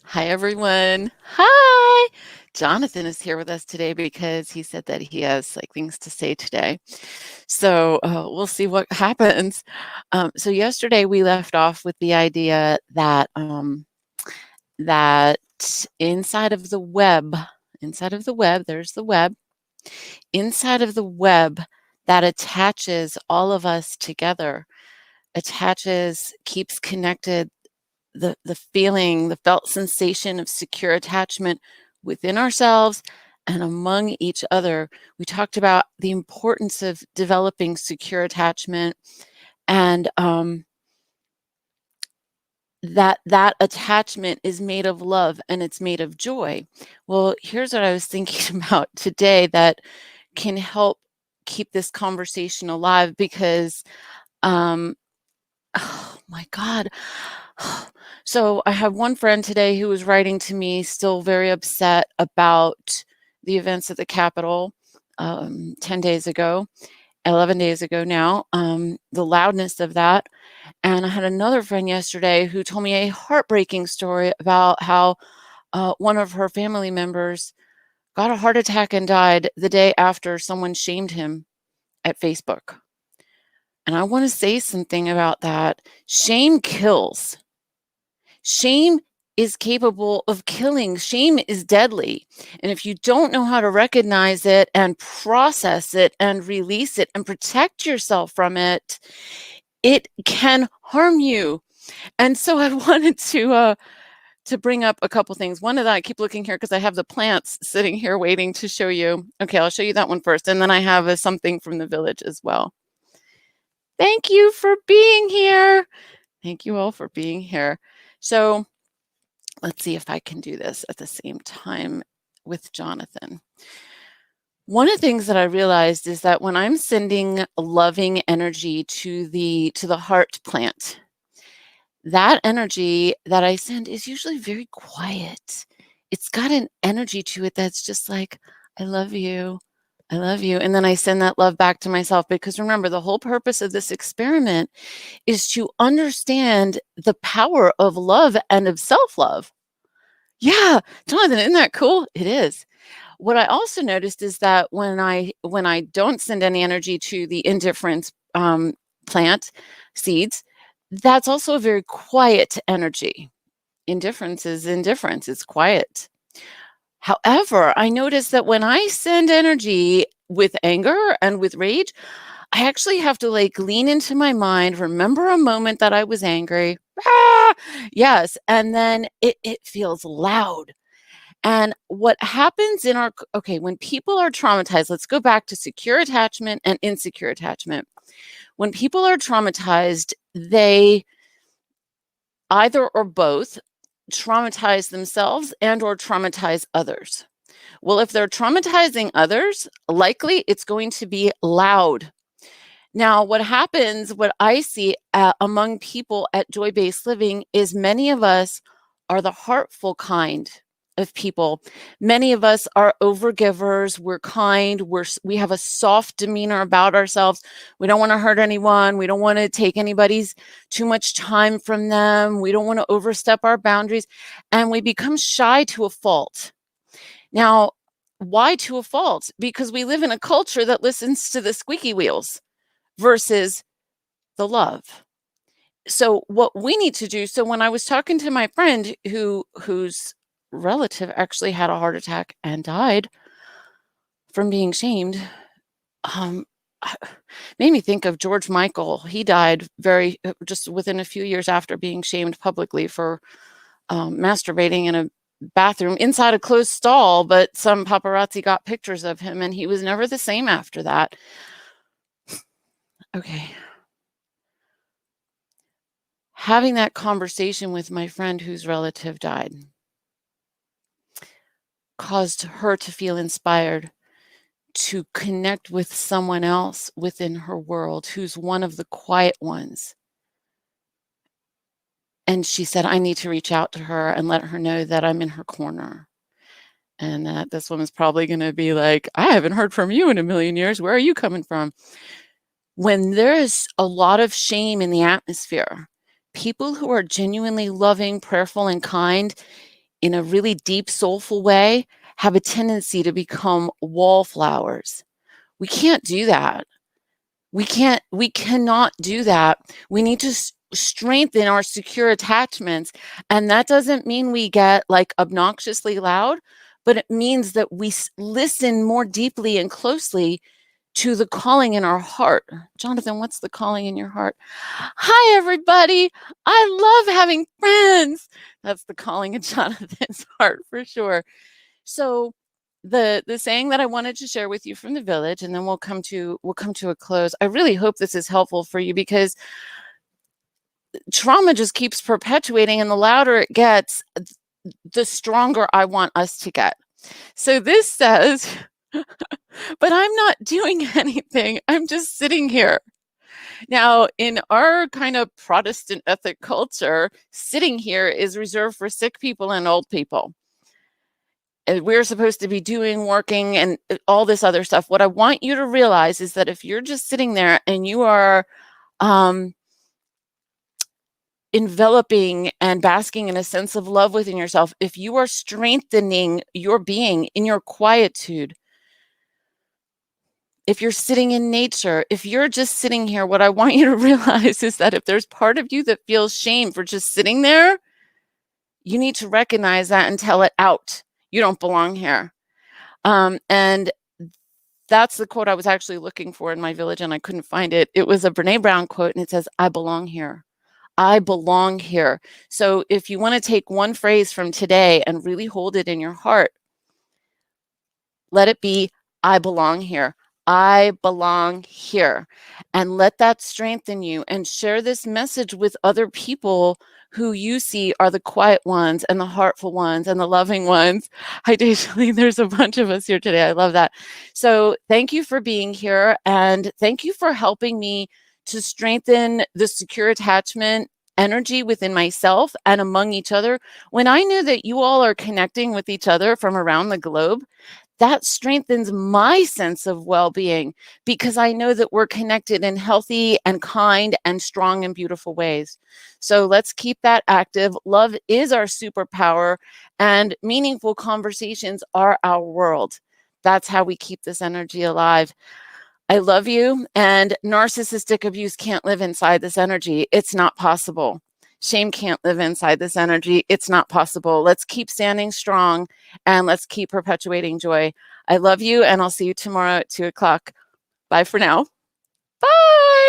Hi, everyone. Hi. Jonathan is here with us today because he said that he has things to say today. So we'll see what happens. So yesterday we left off with the idea that that inside of the web, there's the web. Inside of the web that attaches all of us together, keeps connected the feeling, the felt sensation of secure attachment within ourselves and among each other. We talked about the importance of developing secure attachment and that attachment is made of love and it's made of joy. Well, here's what I was thinking about today that can help keep this conversation alive because oh my God. So I have one friend today who was writing to me, still very upset about the events at the Capitol 10 days ago, 11 days ago now, the loudness of that. And I had another friend yesterday who told me a heartbreaking story about how one of her family members got a heart attack and died the day after someone shamed him at Facebook. And I want to say something about that. Shame kills. Shame is capable of killing. Shame is deadly. And if you don't know how to recognize it and process it and release it and protect yourself from it, it can harm you. And so I wanted to bring up a couple things. One of that, I keep looking here because I have the plants sitting here waiting to show you. Okay, I'll show you that one first. And then I have something from the village as well. Thank you for being here. Thank you all for being here. So let's see if I can do this at the same time with Jonathan. One of the things that I realized is that when I'm sending loving energy to the heart plant, that energy that I send is usually very quiet. It's got an energy to it that's just like, I love you. I love you. And then I send that love back to myself because remember, the whole purpose of this experiment is to understand the power of love and of self-love. Yeah, Jonathan, isn't that cool? It is. What I also noticed is that when I don't send any energy to the indifference plant seeds, that's also a very quiet energy. Indifference is indifference, it's quiet. However, I noticed that when I send energy with anger and with rage, I actually have to lean into my mind, remember a moment that I was angry. Yes. And then it feels loud. And what happens in when people are traumatized, let's go back to secure attachment and insecure attachment. When people are traumatized, they either or both traumatize themselves and or traumatize others. Well, if they're traumatizing others, likely it's going to be loud. Now, what I see among people at Joy-Based Living is many of us are the heartful kind of people. Many of us are overgivers. We're kind. We have a soft demeanor about ourselves. We don't want to hurt anyone. We don't want to take anybody's too much time from them. We don't want to overstep our boundaries. And we become shy to a fault. Now, why to a fault? Because we live in a culture that listens to the squeaky wheels versus the love. So what we need to do, so when I was talking to my friend whose relative actually had a heart attack and died from being shamed, made me think of George Michael. He died just within a few years after being shamed publicly for masturbating in a bathroom inside a closed stall, but some paparazzi got pictures of him and he was never the same after that. Okay. Having that conversation with my friend whose relative died caused her to feel inspired to connect with someone else within her world who's one of the quiet ones. And she said, I need to reach out to her and let her know that I'm in her corner. And that this woman's probably going to be like, I haven't heard from you in a million years. Where are you coming from? When there is a lot of shame in the atmosphere, people who are genuinely loving, prayerful, and kind in a really deep, soulful way have a tendency to become wallflowers. We can't do that. We cannot do that. We need to strengthen our secure attachments. And that doesn't mean we get like obnoxiously loud, but it means that we listen more deeply and closely to the calling in our heart. Jonathan, what's the calling in your heart? Hi, everybody. I love having friends. That's the calling in Jonathan's heart for sure. So the saying that I wanted to share with you from the village, and then we'll come to a close. I really hope this is helpful for you, because trauma just keeps perpetuating, and the louder it gets, the stronger I want us to get. So this says, but I'm not doing anything. I'm just sitting here. Now, in our kind of Protestant ethic culture, sitting here is reserved for sick people and old people. We're supposed to be doing, working, and all this other stuff. What I want you to realize is that if you're just sitting there and you are enveloping and basking in a sense of love within yourself, if you are strengthening your being in your quietude, if you're sitting in nature, if you're just sitting here, what I want you to realize is that if there's part of you that feels shame for just sitting there, you need to recognize that and tell it out. You don't belong here. And that's the quote I was actually looking for in my village, and I couldn't find it. It was a Brene Brown quote, and it says, I belong here. I belong here. So if you want to take one phrase from today and really hold it in your heart, let it be, I belong here. I belong here. And let that strengthen you, and share this message with other people who you see are the quiet ones and the heartful ones and the loving ones. Hi, Dejalie, there's a bunch of us here today. I love that. So thank you for being here, and thank you for helping me to strengthen the secure attachment energy within myself and among each other. When I know that you all are connecting with each other from around the globe, that strengthens my sense of well-being, because I know that we're connected in healthy and kind and strong and beautiful ways. So let's keep that active. Love is our superpower, and meaningful conversations are our world. That's how we keep this energy alive. I love you, and narcissistic abuse can't live inside this energy. It's not possible. Shame can't live inside this energy. It's not possible. Let's keep standing strong, and let's keep perpetuating joy. I love you, and I'll see you tomorrow at 2 o'clock. Bye for now. Bye.